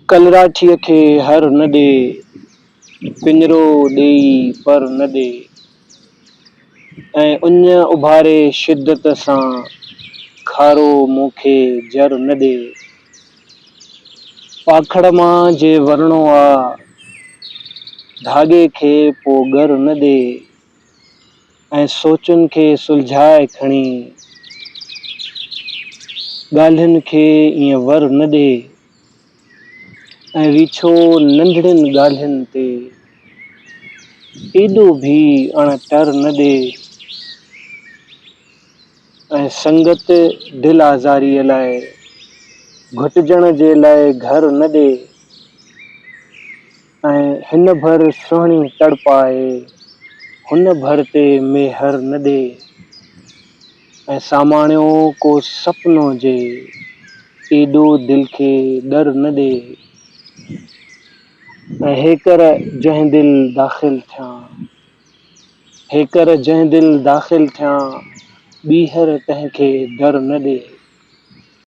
कलराठीअ खे हर न ॾे, पिंजरो ॾेई पर न ॾे, ऐं उञ उभारे शिद्दत सां, खारो मूंखे जर न ॾे। पाखड़ मां जे वरणो आ, धाॻे खे पो गर न ॾे, ऐं सोचुनि खे सुलझाए खणी, ॻाल्हियुनि खे ईअं वर न ॾे, ऐं वीछो नंढड़ियुनि ॻाल्हियुनि ते, एॾो भी अण टर न ॾे, ऐं संगत दिल आज़ारीअ लाइ, घुटजण जे लाइ घर न ॾे, ऐं हिन भर सुहिणी तड़पाए, हुन भर ते मेहर न ॾे, ऐं सामाणियो को सपनो जे, एॾो दिल खे डर न ॾे, ऐं हेकर जंहिं दिल दाख़िल थियां, हेकर जंहिं दिल दाख़िल थियां, ॿीहर तंहिंखे दर न ॾे।